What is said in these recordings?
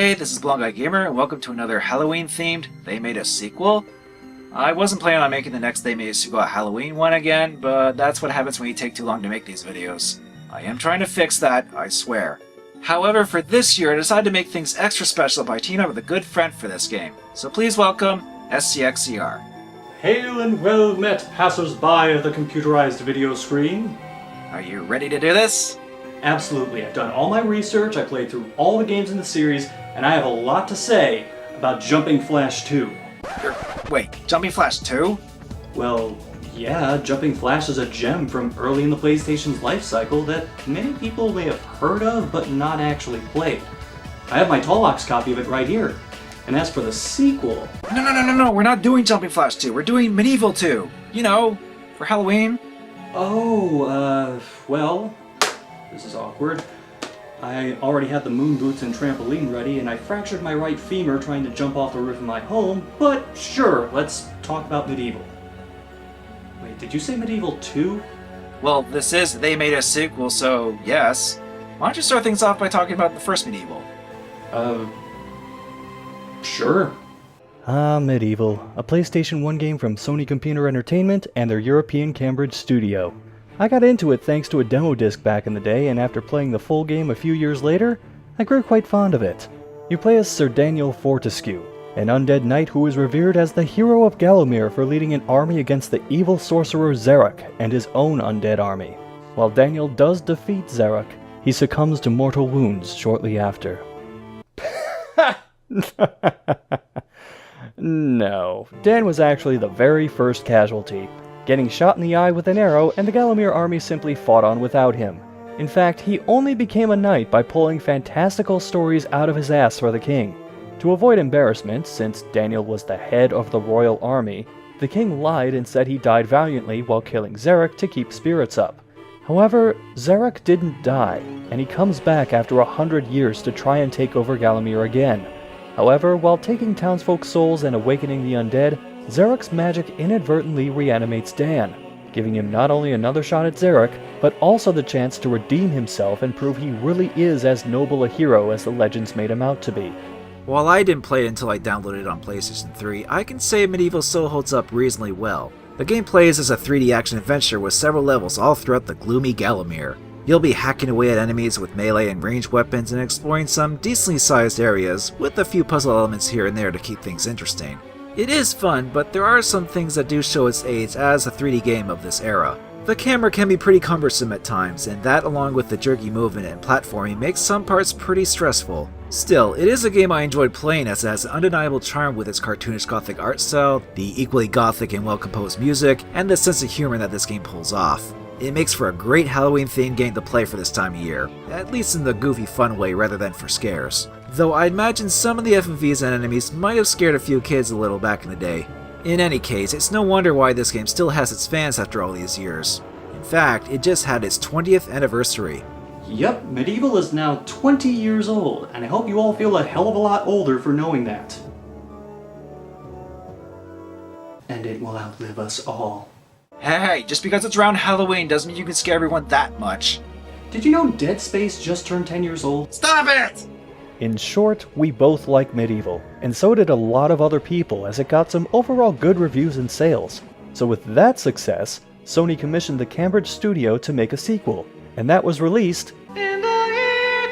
Hey, this is Blondeguygamer, and welcome to another Halloween-themed They Made a Sequel. I wasn't planning on making the next They Made a Sequel a Halloween one again, but that's what happens when you take too long to make these videos. I am trying to fix that, I swear. However, for this year, I decided to make things extra special by teaming up with a good friend for this game. So please welcome SCXCR. Hail and well met, passers-by of the computerized video screen. Are you ready to do this? Absolutely. I've done all my research, I played through all the games in the series, and I have a lot to say about Jumping Flash 2. Wait, Jumping Flash 2? Well, yeah, Jumping Flash is a gem from early in the PlayStation's life cycle that many people may have heard of but not actually played. I have my Tallbox copy of it right here. And as for the sequel... No, we're not doing Jumping Flash 2, we're doing MediEvil II. You know, for Halloween. Well, this is awkward. I already had the moon boots and trampoline ready, and I fractured my right femur trying to jump off the roof of my home, but sure, let's talk about MediEvil. Wait, did you say MediEvil 2? Well, this is They Made a Sequel, so yes. Why don't you start things off by talking about the first MediEvil? Sure. MediEvil, a PlayStation 1 game from Sony Computer Entertainment and their European Cambridge studio. I got into it thanks to a demo disc back in the day, and after playing the full game a few years later, I grew quite fond of it. You play as Sir Daniel Fortescue, an undead knight who is revered as the hero of Gallowmere for leading an army against the evil sorcerer Zarek and his own undead army. While Daniel does defeat Zarek, he succumbs to mortal wounds shortly after. No, Dan was actually the very first casualty, getting shot in the eye with an arrow, and the Gallowmere army simply fought on without him. In fact, he only became a knight by pulling fantastical stories out of his ass for the king. To avoid embarrassment, since Daniel was the head of the royal army, the king lied and said he died valiantly while killing Zarek to keep spirits up. However, Zarek didn't die, and he comes back after 100 years to try and take over Gallowmere again. However, while taking townsfolk's souls and awakening the undead, Zarek's magic inadvertently reanimates Dan, giving him not only another shot at Zarek, but also the chance to redeem himself and prove he really is as noble a hero as the legends made him out to be. While I didn't play it until I downloaded it on PlayStation 3, I can say MediEvil still holds up reasonably well. The game plays as a 3D action adventure with several levels all throughout the gloomy Gallowmere. You'll be hacking away at enemies with melee and ranged weapons and exploring some decently sized areas, with a few puzzle elements here and there to keep things interesting. It is fun, but there are some things that do show its age as a 3D game of this era. The camera can be pretty cumbersome at times, and that along with the jerky movement and platforming makes some parts pretty stressful. Still, it is a game I enjoyed playing as it has an undeniable charm with its cartoonish gothic art style, the equally gothic and well-composed music, and the sense of humor that this game pulls off. It makes for a great Halloween-themed game to play for this time of year, at least in the goofy fun way rather than for scares. Though I imagine some of the FMVs and enemies might have scared a few kids a little back in the day. In any case, it's no wonder why this game still has its fans after all these years. In fact, it just had its 20th anniversary. Yep, MediEvil is now 20 years old, and I hope you all feel a hell of a lot older for knowing that. And it will outlive us all. Hey, just because it's around Halloween doesn't mean you can scare everyone that much. Did you know Dead Space just turned 10 years old? Stop it! In short, we both like MediEvil, and so did a lot of other people as it got some overall good reviews and sales. So with that success, Sony commissioned the Cambridge studio to make a sequel, and that was released in the year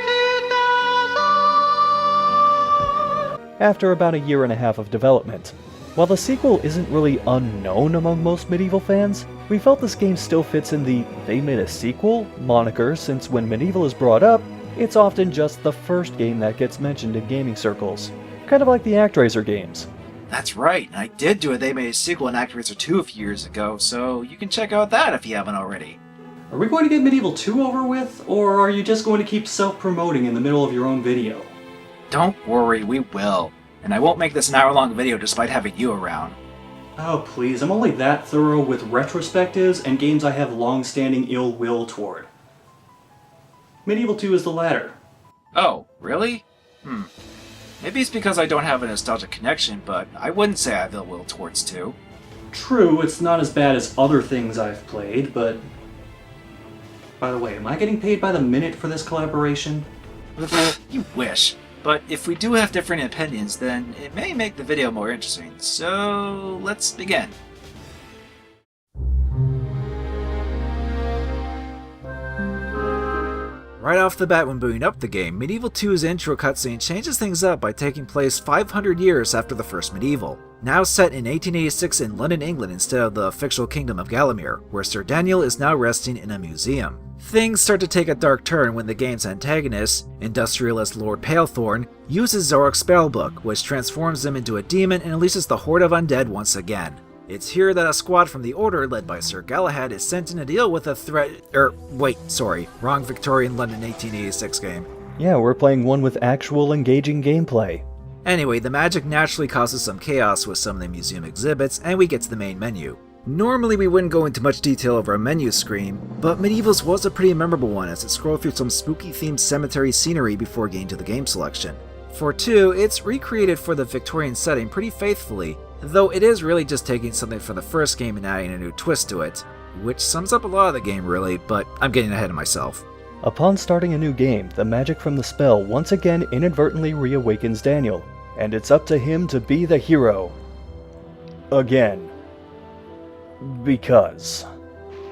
2000! After about a year and a half of development. While the sequel isn't really unknown among most MediEvil fans, we felt this game still fits in the "they made a sequel" moniker, since when MediEvil is brought up, it's often just the first game that gets mentioned in gaming circles. Kind of like the ActRaiser games. That's right, I did do a They Made a Sequel in ActRaiser 2 a few years ago, so you can check out that if you haven't already. Are we going to get MediEvil 2 over with, or are you just going to keep self-promoting in the middle of your own video? Don't worry, we will. And I won't make this an hour-long video despite having you around. Oh please, I'm only that thorough with retrospectives and games I have long-standing ill will toward. MediEvil 2 is the latter. Oh, really? Maybe it's because I don't have a nostalgic connection, but I wouldn't say I have ill will towards 2. True, it's not as bad as other things I've played, but... By the way, am I getting paid by the minute for this collaboration? You wish. But if we do have different opinions, then it may make the video more interesting. So let's begin. Right off the bat when booting up the game, MediEvil II's intro cutscene changes things up by taking place 500 years after the first Medieval. Now set in 1886 in London, England instead of the fictional kingdom of Gallowmere, where Sir Daniel is now resting in a museum. Things start to take a dark turn when the game's antagonist, industrialist Lord Palethorn, uses Zorok's spellbook, which transforms him into a demon and unleashes the horde of undead once again. It's here that a squad from the Order, led by Sir Galahad, is sent in to deal with a threat. Wrong Victorian London 1886 game. Yeah, we're playing one with actual engaging gameplay. Anyway, the magic naturally causes some chaos with some of the museum exhibits, and we get to the main menu. Normally we wouldn't go into much detail over a menu screen, but MediEvil's was a pretty memorable one as it scrolled through some spooky-themed cemetery scenery before getting to the game selection. For 2, it's recreated for the Victorian setting pretty faithfully, though it is really just taking something from the first game and adding a new twist to it, which sums up a lot of the game really, but I'm getting ahead of myself. Upon starting a new game, the magic from the spell once again inadvertently reawakens Daniel, and it's up to him to be the hero. Again. Because.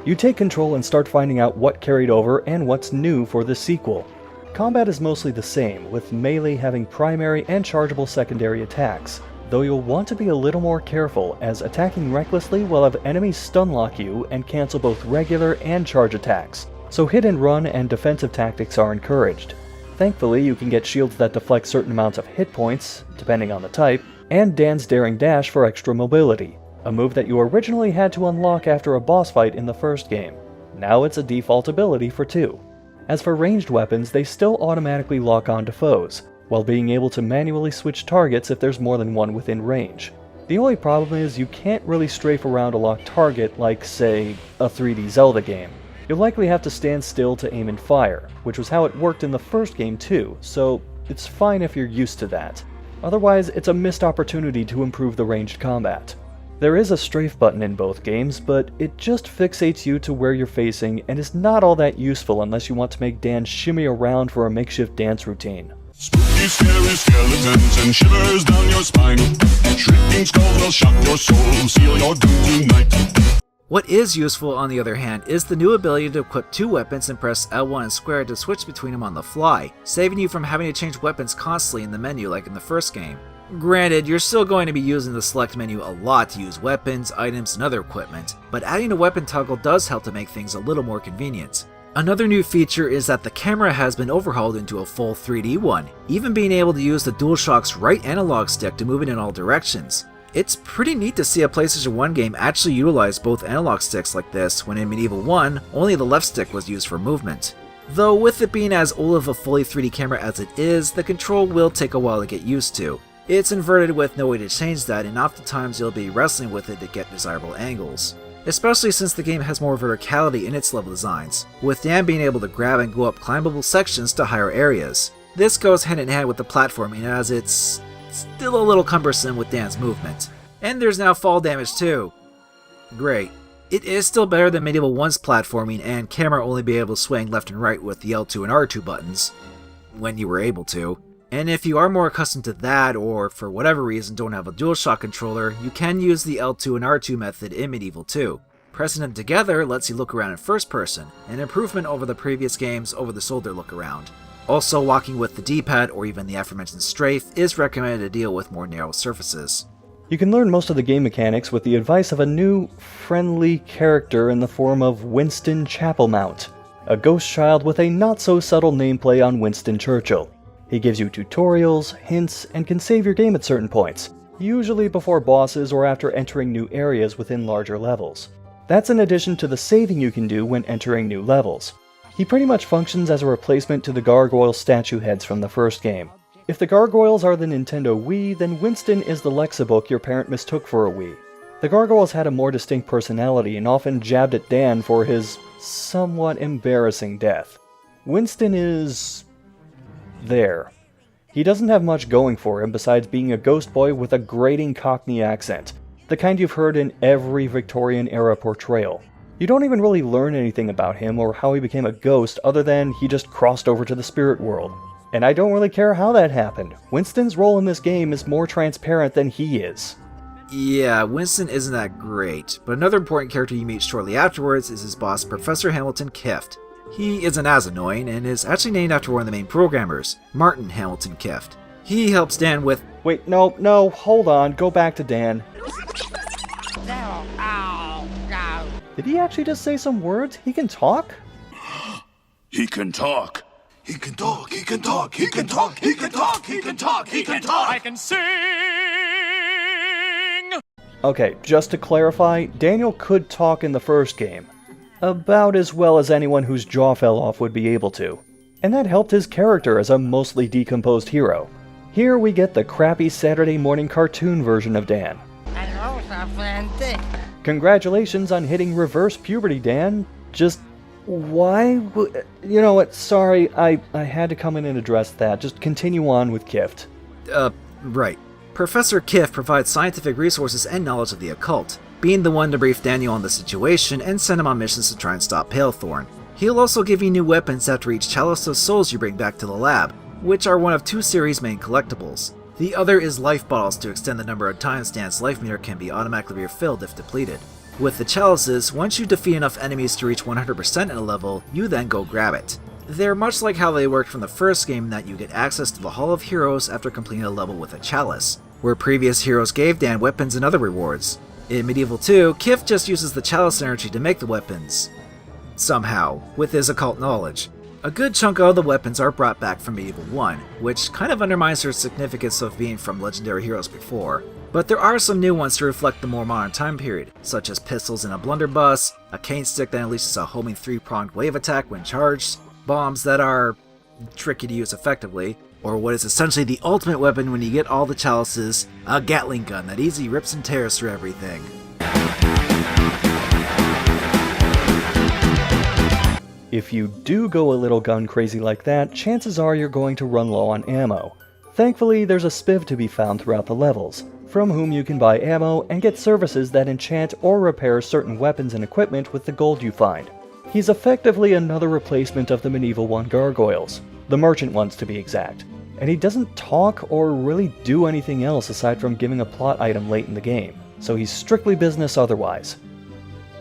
You take control and start finding out what carried over and what's new for the sequel. Combat is mostly the same, with melee having primary and chargeable secondary attacks, though you'll want to be a little more careful, as attacking recklessly will have enemies stun lock you and cancel both regular and charge attacks, so hit and run and defensive tactics are encouraged. Thankfully, you can get shields that deflect certain amounts of hit points, depending on the type, and Dan's Daring Dash for extra mobility, a move that you originally had to unlock after a boss fight in the first game. Now it's a default ability for 2. As for ranged weapons, they still automatically lock on to foes, while being able to manually switch targets if there's more than one within range. The only problem is you can't really strafe around a locked target like, say, a 3D Zelda game. You'll likely have to stand still to aim and fire, which was how it worked in the first game too, so it's fine if you're used to that. Otherwise, it's a missed opportunity to improve the ranged combat. There is a strafe button in both games, but it just fixates you to where you're facing and is not all that useful unless you want to make Dan shimmy around for a makeshift dance routine. Spooky, scary skeletons and shivers down your spine. Shrieking skulls will shock your soul, seal your doom tonight. What is useful, on the other hand, is the new ability to equip 2 weapons and press L1 and square to switch between them on the fly, saving you from having to change weapons constantly in the menu like in the first game. Granted, you're still going to be using the select menu a lot to use weapons, items, and other equipment, but adding a weapon toggle does help to make things a little more convenient. Another new feature is that the camera has been overhauled into a full 3D one, even being able to use the DualShock's right analog stick to move it in all directions. It's pretty neat to see a PlayStation 1 game actually utilize both analog sticks like this, when in MediEvil 1, only the left stick was used for movement. Though with it being as old of a fully 3D camera as it is, the control will take a while to get used to. It's inverted with no way to change that, and oftentimes you'll be wrestling with it to get desirable angles. Especially since the game has more verticality in its level designs, with Dan being able to grab and go up climbable sections to higher areas. This goes hand in hand with the platforming, as it's still a little cumbersome with Dan's movement. And there's now fall damage too. Great. It is still better than MediEvil 1's platforming and camera only be able to swing left and right with the L2 and R2 buttons, when you were able to. And if you are more accustomed to that, or for whatever reason don't have a DualShock controller, you can use the L2 and R2 method in MediEvil 2. Pressing them together lets you look around in first person, an improvement over the previous game's over-the-shoulder look around. Also, walking with the D-pad or even the aforementioned strafe is recommended to deal with more narrow surfaces. You can learn most of the game mechanics with the advice of a new, friendly character in the form of Winston Chapelmount, a ghost child with a not-so-subtle nameplay on Winston Churchill. He gives you tutorials, hints, and can save your game at certain points, usually before bosses or after entering new areas within larger levels. That's in addition to the saving you can do when entering new levels. He pretty much functions as a replacement to the gargoyle statue heads from the first game. If the gargoyles are the Nintendo Wii, then Winston is the Lexibook your parent mistook for a Wii. The gargoyles had a more distinct personality and often jabbed at Dan for his somewhat embarrassing death. Winston is there. He doesn't have much going for him besides being a ghost boy with a grating Cockney accent, the kind you've heard in every Victorian-era portrayal. You don't even really learn anything about him or how he became a ghost other than he just crossed over to the spirit world. And I don't really care how that happened. Winston's role in this game is more transparent than he is. Yeah, Winston isn't that great, but another important character you meet shortly afterwards is his boss, Professor Hamilton Kift. He isn't as annoying, and is actually named after one of the main programmers, Martin Hamilton Kift. He helps Dan with... Wait, no, hold on, go back to Dan. Did he actually just say some words? He can talk? He can talk. He can talk, he can talk, he can talk, he can talk, he can talk, he can talk. I can sing! Okay, just to clarify, Daniel could talk in the first game. About as well as anyone whose jaw fell off would be able to. And that helped his character as a mostly decomposed hero. Here we get the crappy Saturday morning cartoon version of Dan. Congratulations on hitting reverse puberty, Dan. Just... why? You know what, sorry, I had to come in and address that. Just continue on with Kift. Right. Professor Kift provides scientific resources and knowledge of the occult, being the one to brief Daniel on the situation and send him on missions to try and stop Palethorn. He'll also give you new weapons after each Chalice of Souls you bring back to the lab, which are one of two series' main collectibles. The other is life bottles to extend the number of times Dan's life meter can be automatically refilled if depleted. With the chalices, once you defeat enough enemies to reach 100% in a level, you then go grab it. They're much like how they worked from the first game in that you get access to the Hall of Heroes after completing a level with a chalice, where previous heroes gave Dan weapons and other rewards. In MediEvil II, Kift just uses the chalice energy to make the weapons. Somehow, with his occult knowledge. A good chunk of the weapons are brought back from MediEvil I, which kind of undermines their significance of being from legendary heroes before. But there are some new ones to reflect the more modern time period, such as pistols in a blunderbuss, a cane stick that unleashes a homing 3-pronged wave attack when charged, bombs that are tricky to use effectively, or what is essentially the ultimate weapon when you get all the chalices, a Gatling gun that easily rips and tears through everything. If you do go a little gun crazy like that, chances are you're going to run low on ammo. Thankfully, there's a spiv to be found throughout the levels, from whom you can buy ammo and get services that enchant or repair certain weapons and equipment with the gold you find. He's effectively another replacement of the MediEvil I gargoyles, the merchant ones to be exact, and he doesn't talk or really do anything else aside from giving a plot item late in the game, so he's strictly business otherwise.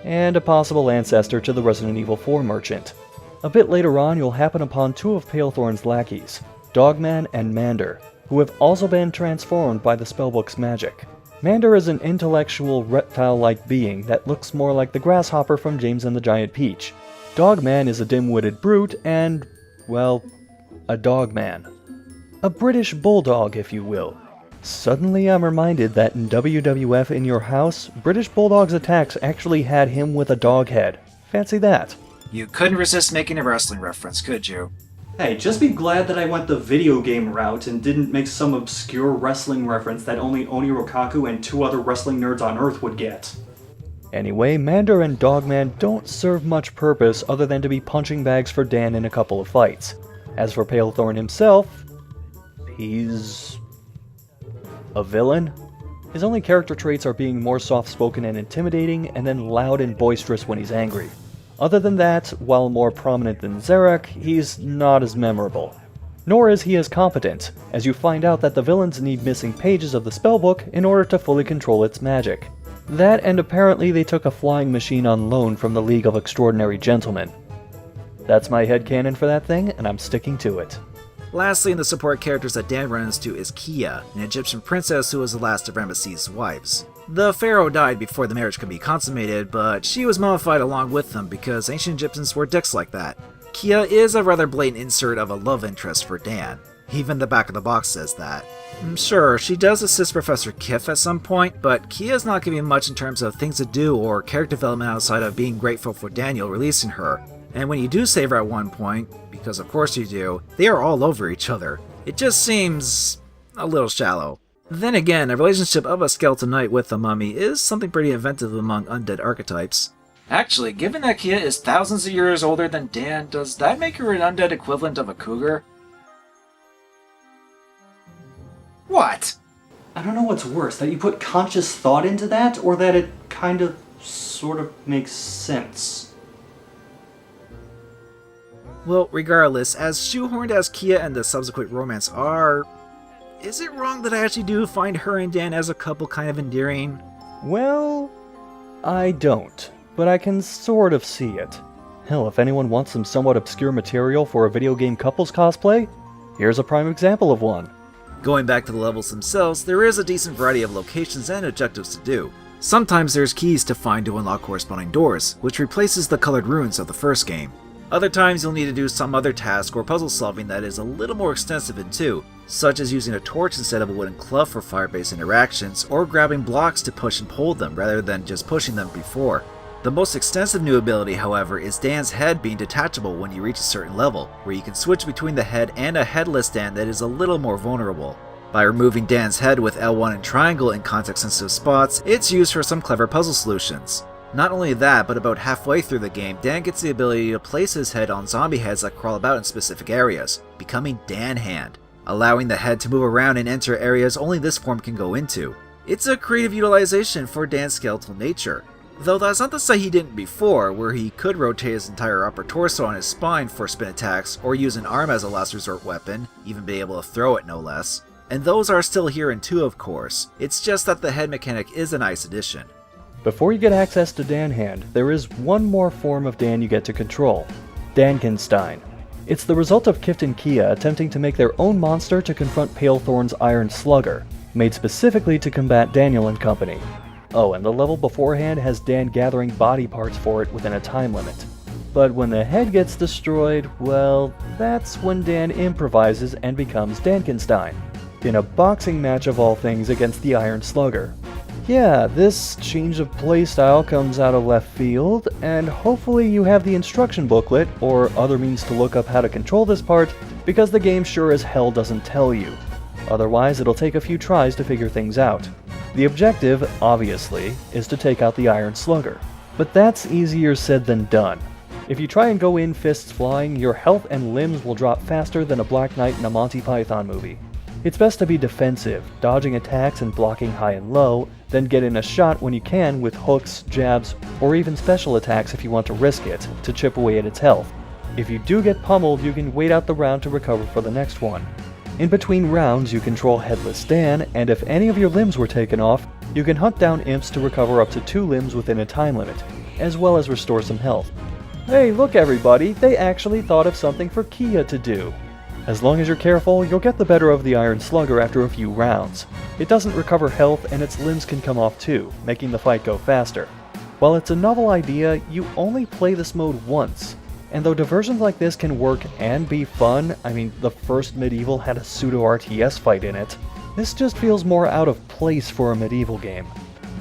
And a possible ancestor to the Resident Evil 4 merchant. A bit later on, you'll happen upon two of Palethorn's lackeys, Dogman and Mander, who have also been transformed by the spellbook's magic. Mander is an intellectual, reptile-like being that looks more like the grasshopper from James and the Giant Peach. Dogman is a dim-witted brute and, well, a dogman. A British bulldog, if you will. Suddenly I'm reminded that in WWF In Your House, British Bulldog's attacks actually had him with a dog head. Fancy that. You couldn't resist making a wrestling reference, could you? Hey, just be glad that I went the video game route and didn't make some obscure wrestling reference that only Oni Rokaku and 2 other wrestling nerds on Earth would get. Anyway, Mander and Dogman don't serve much purpose other than to be punching bags for Dan in a couple of fights. As for Palethorn himself, he's a villain. His only character traits are being more soft-spoken and intimidating, and then loud and boisterous when he's angry. Other than that, while more prominent than Zarek, he's not as memorable. Nor is he as competent, as you find out that the villains need missing pages of the spellbook in order to fully control its magic. That, and apparently they took a flying machine on loan from the League of Extraordinary Gentlemen. That's my headcanon for that thing, and I'm sticking to it. Lastly, in the support characters that Dan runs into is Kia, an Egyptian princess who was the last of Ramesses' wives. The pharaoh died before the marriage could be consummated, but she was mummified along with them because ancient Egyptians were dicks like that. Kia is a rather blatant insert of a love interest for Dan. Even the back of the box says that. Sure, she does assist Professor Kiff at some point, but Kia's not giving much in terms of things to do or character development outside of being grateful for Daniel releasing her. And when you do save her at one point, because of course you do, they are all over each other. It just seems a little shallow. Then again, a relationship of a skeleton knight with a mummy is something pretty inventive among undead archetypes. Actually, given that Kia is thousands of years older than Dan, does that make her an undead equivalent of a cougar? What? I don't know what's worse, that you put conscious thought into that, or that it kind of, sort of makes sense. Well, regardless, as shoehorned as Kia and the subsequent romance are, is it wrong that I actually do find her and Dan as a couple kind of endearing? Well, I don't, but I can sort of see it. Hell, if anyone wants some somewhat obscure material for a video game couples cosplay, here's a prime example of one. Going back to the levels themselves, there is a decent variety of locations and objectives to do. Sometimes there's keys to find to unlock corresponding doors, which replaces the colored runes of the first game. Other times you'll need to do some other task or puzzle solving that is a little more extensive in 2, such as using a torch instead of a wooden club for fire-based interactions, or grabbing blocks to push and hold them rather than just pushing them before. The most extensive new ability, however, is Dan's head being detachable when you reach a certain level, where you can switch between the head and a headless Dan that is a little more vulnerable. By removing Dan's head with L1 and triangle in context-sensitive spots, it's used for some clever puzzle solutions. Not only that, but about halfway through the game, Dan gets the ability to place his head on zombie heads that crawl about in specific areas, becoming Dan Hand, allowing the head to move around and enter areas only this form can go into. It's a creative utilization for Dan's skeletal nature. Though that's not to say he didn't before, where he could rotate his entire upper torso on his spine for spin attacks, or use an arm as a last resort weapon, even be able to throw it no less. And those are still here in 2 of course, it's just that the head mechanic is a nice addition. Before you get access to Dan Hand, there is one more form of Dan you get to control, Dankenstein. It's the result of Kift and Kia attempting to make their own monster to confront Palethorn's Iron Slugger, made specifically to combat Daniel and company. Oh, and the level beforehand has Dan gathering body parts for it within a time limit. But when the head gets destroyed, well, that's when Dan improvises and becomes Dankenstein, in a boxing match of all things against the Iron Slugger. Yeah, this change of playstyle comes out of left field, and hopefully you have the instruction booklet or other means to look up how to control this part, because the game sure as hell doesn't tell you. Otherwise, it'll take a few tries to figure things out. The objective, obviously, is to take out the Iron Slugger, but that's easier said than done. If you try and go in fists flying, your health and limbs will drop faster than a Black Knight in a Monty Python movie. It's best to be defensive, dodging attacks and blocking high and low, then get in a shot when you can with hooks, jabs, or even special attacks if you want to risk it, to chip away at its health. If you do get pummeled, you can wait out the round to recover for the next one. In between rounds, you control Headless Dan, and if any of your limbs were taken off, you can hunt down imps to recover up to 2 limbs within a time limit, as well as restore some health. Hey, look everybody, they actually thought of something for Kia to do. As long as you're careful, you'll get the better of the Iron Slugger after a few rounds. It doesn't recover health, and its limbs can come off too, making the fight go faster. While it's a novel idea, you only play this mode once. And though diversions like this can work and be fun, I mean, the first MediEvil had a pseudo-RTS fight in it, this just feels more out of place for a MediEvil game.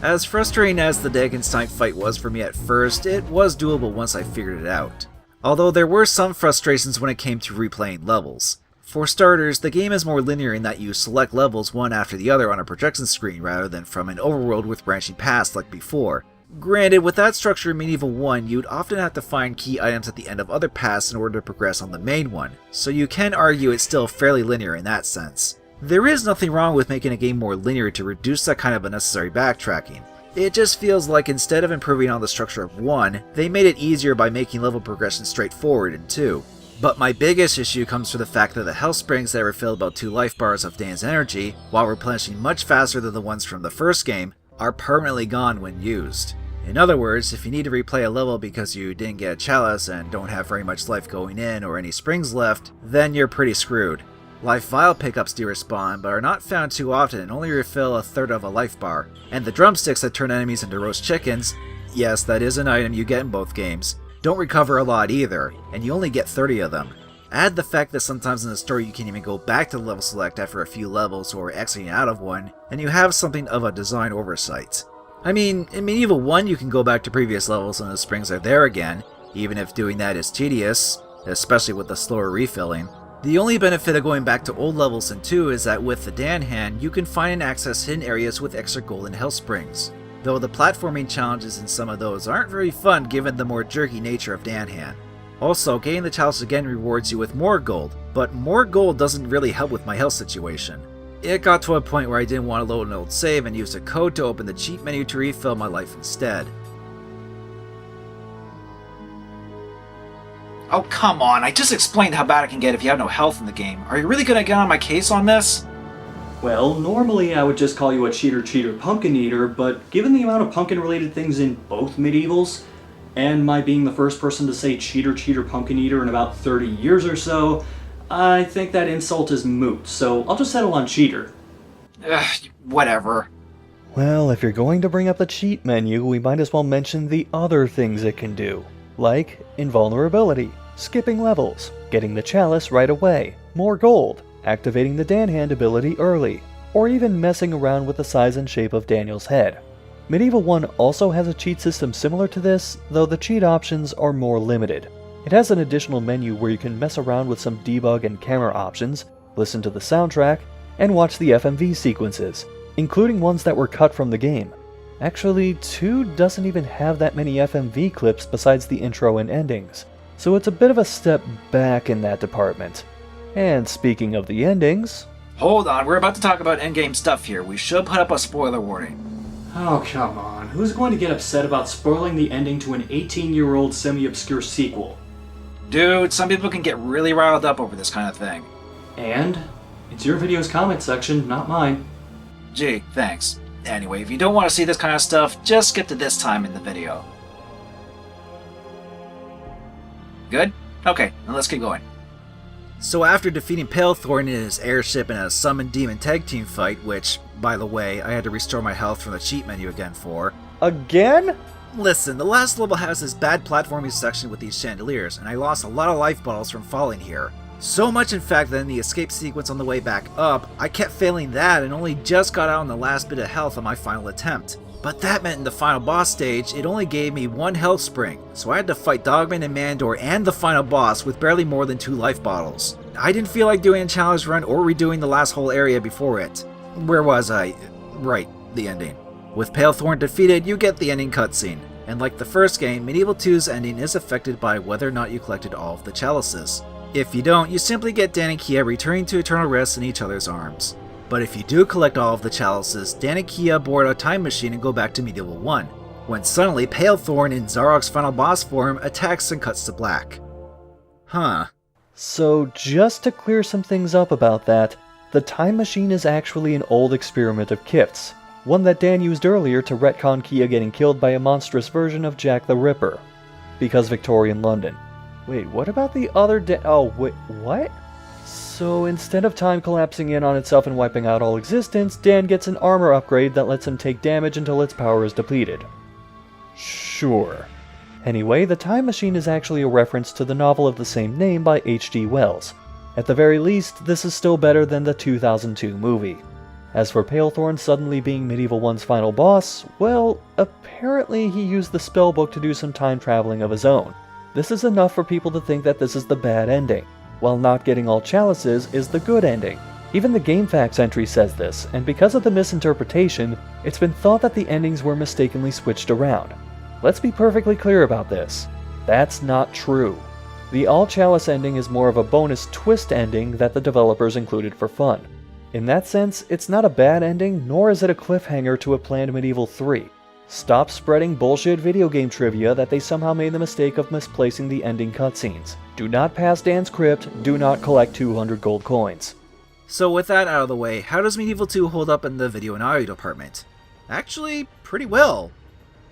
As frustrating as the Dankenstein fight was for me at first, it was doable once I figured it out. Although there were some frustrations when it came to replaying levels. For starters, the game is more linear in that you select levels one after the other on a projection screen rather than from an overworld with branching paths like before. Granted, with that structure in MediEvil 1, you'd often have to find key items at the end of other paths in order to progress on the main one, so you can argue it's still fairly linear in that sense. There is nothing wrong with making a game more linear to reduce that kind of unnecessary backtracking. It just feels like instead of improving on the structure of 1, they made it easier by making level progression straightforward in 2. But my biggest issue comes from the fact that the health springs that refill about 2 life bars of Dan's energy, while replenishing much faster than the ones from the first game, are permanently gone when used. In other words, if you need to replay a level because you didn't get a chalice and don't have very much life going in or any springs left, then you're pretty screwed. Life vial pickups do respawn, but are not found too often and only refill a third of a life bar. And the drumsticks that turn enemies into roast chickens, yes, that is an item you get in both games, don't recover a lot either, and you only get 30 of them. Add the fact that sometimes in the story you can even go back to the level select after a few levels or exiting out of one, and you have something of a design oversight. I mean, in MediEvil 1 you can go back to previous levels and the springs are there again, even if doing that is tedious, especially with the slower refilling. The only benefit of going back to old levels in 2 is that with the Dan Hand, you can find and access hidden areas with extra golden health springs, though the platforming challenges in some of those aren't very fun given the more jerky nature of Dan Hand. Also, getting the chalice again rewards you with more gold, but more gold doesn't really help with my health situation. It got to a point where I didn't want to load an old save and used a code to open the cheat menu to refill my life instead. Oh, come on, I just explained how bad it can get if you have no health in the game. Are you really gonna get on my case on this? Well, normally I would just call you a cheater pumpkin eater, but given the amount of pumpkin-related things in both Medievals, and my being the first person to say cheater pumpkin eater in about 30 years or so, I think that insult is moot, so I'll just settle on cheater. Whatever. Well, if you're going to bring up the cheat menu, we might as well mention the other things it can do. Like invulnerability, skipping levels, getting the chalice right away, more gold, activating the Dan Hand ability early, or even messing around with the size and shape of Daniel's head. MediEvil I also has a cheat system similar to this, though the cheat options are more limited. It has an additional menu where you can mess around with some debug and camera options, listen to the soundtrack, and watch the FMV sequences, including ones that were cut from the game. Actually, 2 doesn't even have that many FMV clips besides the intro and endings, so it's a bit of a step back in that department. And speaking of the endings... Hold on, we're about to talk about endgame stuff here. We should put up a spoiler warning. Oh, come on. Who's going to get upset about spoiling the ending to an 18-year-old semi-obscure sequel? Dude, some people can get really riled up over this kind of thing. And? It's your video's comment section, not mine. Gee, thanks. Anyway, if you don't want to see this kind of stuff, just skip to this time in the video. Good? Okay, now let's keep going. So after defeating Palethorn in his airship in a Summon Demon tag team fight, which, by the way, I had to restore my health from the cheat menu again for... Again? Listen, the last level has this bad platforming section with these chandeliers, and I lost a lot of life bottles from falling here. So much in fact that in the escape sequence on the way back up, I kept failing that and only just got out on the last bit of health on my final attempt. But that meant in the final boss stage, it only gave me 1 health spring, so I had to fight Dogman and Mandor and the final boss with barely more than 2 life bottles. I didn't feel like doing a challenge run or redoing the last whole area before it. Where was I? Right, the ending. With Palethorn defeated, you get the ending cutscene, and like the first game, MediEvil II's ending is affected by whether or not you collected all of the chalices. If you don't, you simply get Dan and Kia returning to eternal rest in each other's arms. But if you do collect all of the chalices, Dan and Kia board a time machine and go back to MediEvil I, when suddenly Palethorn in Zarok's final boss form attacks and cuts to black. Huh. So just to clear some things up about that, the time machine is actually an old experiment of Kift's, one that Dan used earlier to retcon Kia getting killed by a monstrous version of Jack the Ripper. Because Victorian London. Wait, what about the other oh, wait, what? So instead of time collapsing in on itself and wiping out all existence, Dan gets an armor upgrade that lets him take damage until its power is depleted. Sure. Anyway, the time machine is actually a reference to the novel of the same name by H.G. Wells. At the very least, this is still better than the 2002 movie. As for Palethorn suddenly being MediEvil I's final boss, well, apparently he used the spellbook to do some time traveling of his own. This is enough for people to think that this is the bad ending, while not getting all chalices is the good ending. Even the GameFAQs entry says this, and because of the misinterpretation, it's been thought that the endings were mistakenly switched around. Let's be perfectly clear about this. That's not true. The all chalice ending is more of a bonus twist ending that the developers included for fun. In that sense, it's not a bad ending, nor is it a cliffhanger to a planned MediEvil 3. Stop spreading bullshit video game trivia that they somehow made the mistake of misplacing the ending cutscenes. Do not pass Dan's crypt, do not collect 200 gold coins. So with that out of the way, how does MediEvil II hold up in the video and audio department? Actually, pretty well.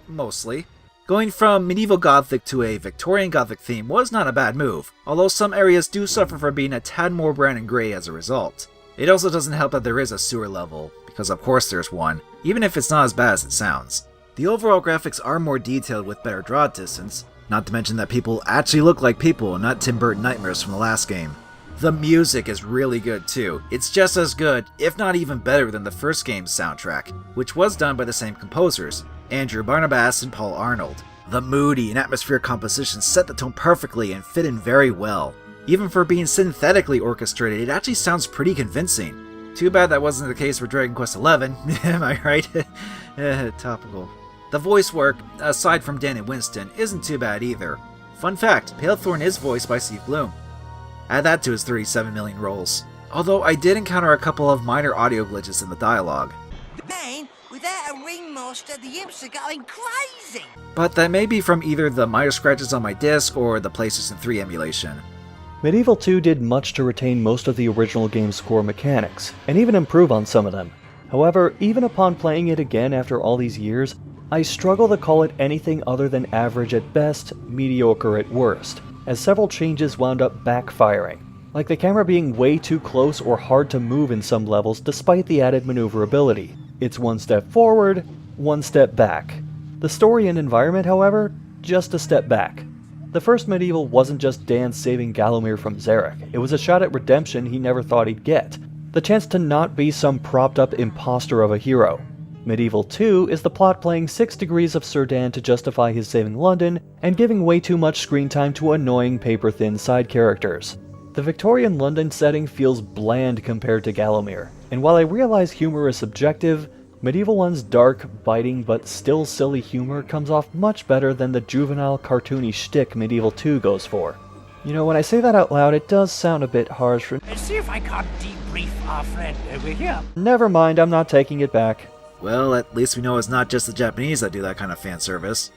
Mostly. Going from medieval gothic to a Victorian gothic theme was not a bad move, although some areas do suffer from being a tad more brown and grey as a result. It also doesn't help that there is a sewer level, because of course there's one, even if it's not as bad as it sounds. The overall graphics are more detailed with better draw distance, not to mention that people actually look like people and not Tim Burton nightmares from the last game. The music is really good too. It's just as good, if not even better than the first game's soundtrack, which was done by the same composers, Andrew Barnabas and Paul Arnold. The moody and atmospheric compositions set the tone perfectly and fit in very well. Even for being synthetically orchestrated, it actually sounds pretty convincing. Too bad that wasn't the case for Dragon Quest XI, am I right? Topical. The voice work, aside from Dan and Winston, isn't too bad either. Fun fact, Palethorn is voiced by Steve Bloom. Add that to his 37 million roles. Although I did encounter a couple of minor audio glitches in the dialogue. Man, without a ring, my Buster, the imps are going crazy! But that may be from either the minor scratches on my disc or the PlayStation 3 emulation. MediEvil II did much to retain most of the original game's core mechanics, and even improve on some of them. However, even upon playing it again after all these years, I struggle to call it anything other than average at best, mediocre at worst, as several changes wound up backfiring, like the camera being way too close or hard to move in some levels despite the added maneuverability. It's one step forward, one step back. The story and environment, however, just a step back. The first MediEvil wasn't just Dan saving Gallowmere from Zarek, it was a shot at redemption he never thought he'd get. The chance to not be some propped-up imposter of a hero. MediEvil II is the plot playing 6 degrees of Sir Dan to justify his saving London, and giving way too much screen time to annoying paper-thin side characters. The Victorian London setting feels bland compared to Gallowmere, and while I realize humor is subjective, MediEvil I's dark, biting, but still silly humor comes off much better than the juvenile, cartoony shtick MediEvil II goes for. You know, when I say that out loud, it does sound a bit harsh. Let's see if I can't debrief our friend over here. Never mind, I'm not taking it back. Well, at least we know it's not just the Japanese that do that kind of fan service.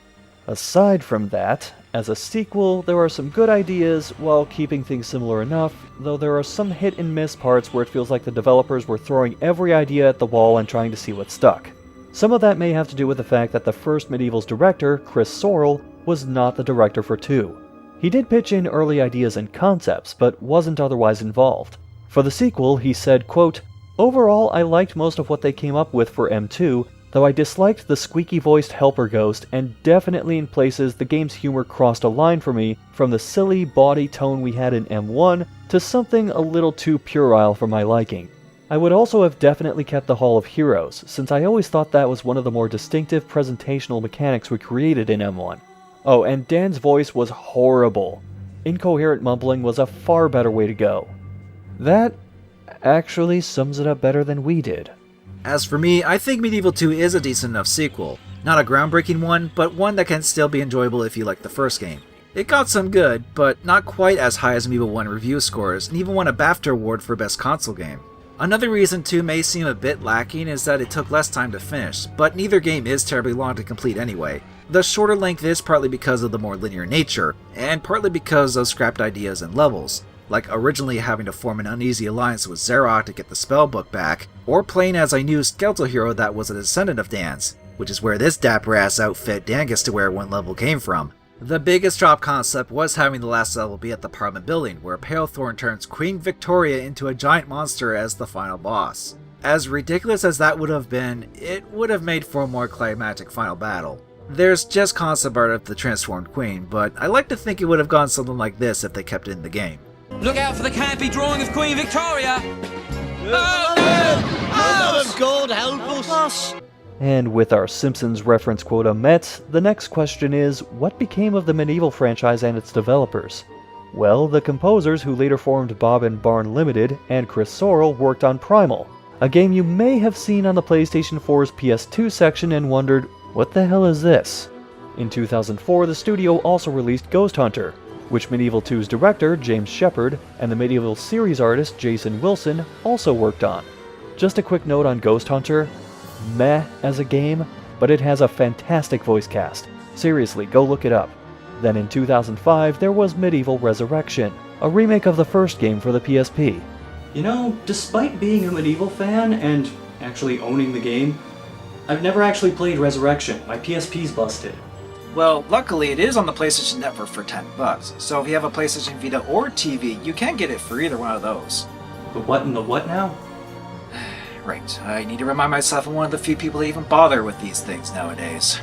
Aside from that, as a sequel, there are some good ideas while keeping things similar enough, though there are some hit and miss parts where it feels like the developers were throwing every idea at the wall and trying to see what stuck. Some of that may have to do with the fact that the first MediEvil's director, Chris Sorrell, was not the director for 2. He did pitch in early ideas and concepts, but wasn't otherwise involved. For the sequel, he said, quote, "Overall, I liked most of what they came up with for M2, though I disliked the squeaky-voiced helper ghost, and definitely in places the game's humor crossed a line for me from the silly, bawdy tone we had in M1 to something a little too puerile for my liking. I would also have definitely kept the Hall of Heroes, since I always thought that was one of the more distinctive presentational mechanics we created in M1. Oh, and Dan's voice was horrible. Incoherent mumbling was a far better way to go." That actually sums it up better than we did. As for me, I think MediEvil 2 is a decent enough sequel. Not a groundbreaking one, but one that can still be enjoyable if you like the first game. It got some good, but not quite as high as MediEvil 1 review scores, and even won a BAFTA award for Best Console Game. Another reason 2 may seem a bit lacking is that it took less time to finish, but neither game is terribly long to complete anyway. The shorter length is partly because of the more linear nature, and partly because of scrapped ideas and levels, like originally having to form an uneasy alliance with Zarok to get the spellbook back, or playing as a new skeletal hero that was a descendant of Dan's, which is where this dapper-ass outfit Dan gets to wear one level came from. The biggest drop concept was having the last level be at the Parliament building, where Palethorn turns Queen Victoria into a giant monster as the final boss. As ridiculous as that would have been, it would have made for a more climactic final battle. There's just concept art of the transformed queen, but I like to think it would have gone something like this if they kept it in the game. Look out for the campy drawing of Queen Victoria! God help us! And with our Simpsons reference quota met, the next question is, what became of the MediEvil franchise and its developers? Well, the composers who later formed Bob and Barn Limited and Chris Sorrell worked on Primal, a game you may have seen on the PlayStation 4's PS2 section and wondered, what the hell is this? In 2004, the studio also released Ghost Hunter, which MediEvil 2's director, James Shepard, and the MediEvil series artist, Jason Wilson, also worked on. Just a quick note on Ghost Hunter, meh as a game, but it has a fantastic voice cast. Seriously, go look it up. Then in 2005, there was MediEvil Resurrection, a remake of the first game for the PSP. You know, despite being a MediEvil fan and actually owning the game, I've never actually played Resurrection. My PSP's busted. Well, luckily it is on the PlayStation Network for $10, so if you have a PlayStation Vita or TV, you can get it for either one of those. The what and the what now? Right, I need to remind myself I'm one of the few people that even bother with these things nowadays.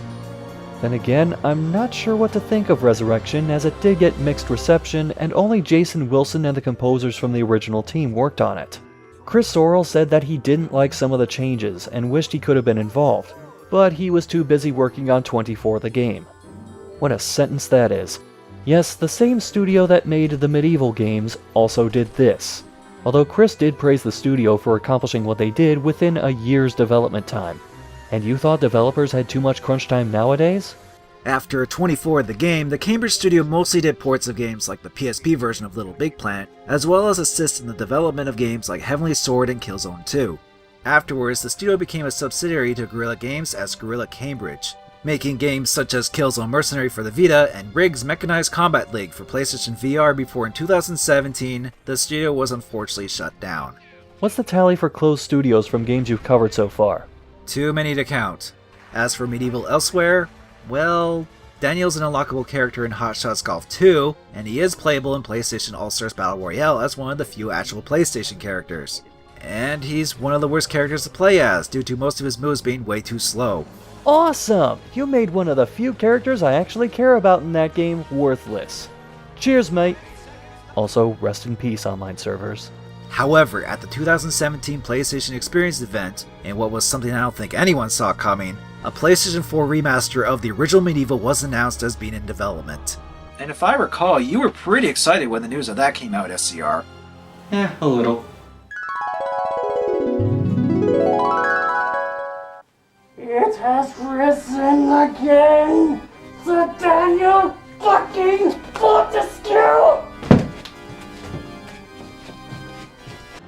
Then again, I'm not sure what to think of Resurrection, as it did get mixed reception, and only Jason Wilson and the composers from the original team worked on it. Chris Sorrell said that he didn't like some of the changes, and wished he could have been involved, but he was too busy working on 24 the game. What a sentence that is. Yes, the same studio that made the MediEvil games also did this. Although Chris did praise the studio for accomplishing what they did within a year's development time. And you thought developers had too much crunch time nowadays? After 24 the game, the Cambridge studio mostly did ports of games like the PSP version of Little Big Planet, as well as assist in the development of games like Heavenly Sword and Killzone 2. Afterwards, the studio became a subsidiary to Guerrilla Games as Guerrilla Cambridge, making games such as Killzone Mercenary for the Vita and Riggs Mechanized Combat League for PlayStation VR before in 2017, the studio was unfortunately shut down. What's the tally for closed studios from games you've covered so far? Too many to count. As for MediEvil elsewhere, well, Daniel's an unlockable character in Hot Shots Golf 2, and he is playable in PlayStation All-Stars Battle Royale as one of the few actual PlayStation characters. And he's one of the worst characters to play as, due to most of his moves being way too slow. Awesome! You made one of the few characters I actually care about in that game worthless. Cheers, mate! Also, rest in peace, online servers. However, at the 2017 PlayStation Experience event, and what was something I don't think anyone saw coming, a PlayStation 4 remaster of the original MediEvil was announced as being in development. And if I recall, you were pretty excited when the news of that came out, SCR. A little. It has risen again! The Daniel fucking Fortescue!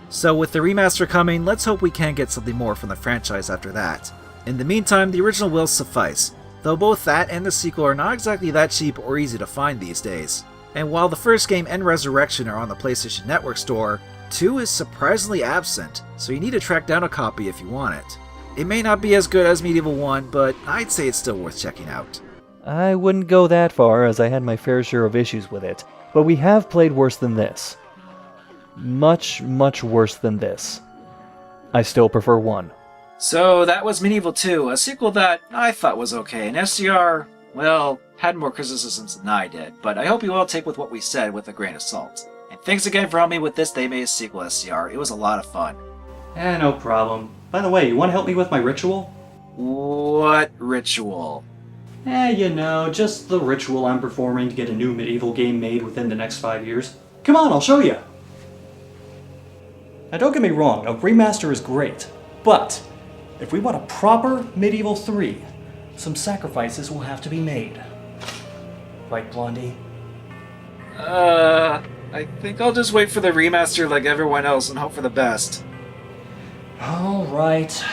So with the remaster coming, let's hope we can get something more from the franchise after that. In the meantime, the original will suffice, though both that and the sequel are not exactly that cheap or easy to find these days. And while the first game and Resurrection are on the PlayStation Network store, 2 is surprisingly absent, so you need to track down a copy if you want it. It may not be as good as MediEvil 1, but I'd say it's still worth checking out. I wouldn't go that far, as I had my fair share of issues with it, but we have played worse than this. Much, much worse than this. I still prefer 1. So that was MediEvil II, a sequel that I thought was okay, and SCR, well, had more criticisms than I did, but I hope you all take with what we said with a grain of salt. And thanks again for helping me with this They Made a Sequel, SCR. It was a lot of fun. No problem. By the way, you want to help me with my ritual? What ritual? You know, just the ritual I'm performing to get a new MediEvil game made within the next 5 years. Come on, I'll show you! Now don't get me wrong, a remaster is great, but if we want a proper MediEvil 3, some sacrifices will have to be made. Right, Blondie? I think I'll just wait for the remaster like everyone else and hope for the best. Alright.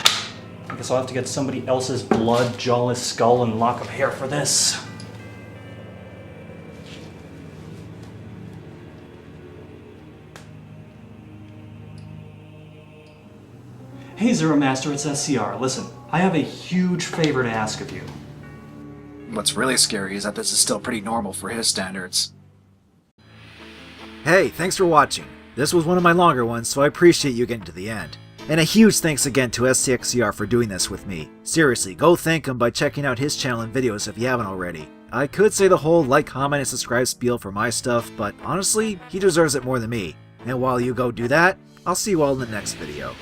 I guess I'll have to get somebody else's blood, jawless skull, and lock of hair for this. Hey Zero Master, it's SCR. Listen, I have a huge favor to ask of you. What's really scary is that this is still pretty normal for his standards. Hey, thanks for watching. This was one of my longer ones, so I appreciate you getting to the end. And a huge thanks again to SCXCR for doing this with me. Seriously, go thank him by checking out his channel and videos if you haven't already. I could say the whole like, comment, and subscribe spiel for my stuff, but honestly, he deserves it more than me. And while you go do that, I'll see you all in the next video.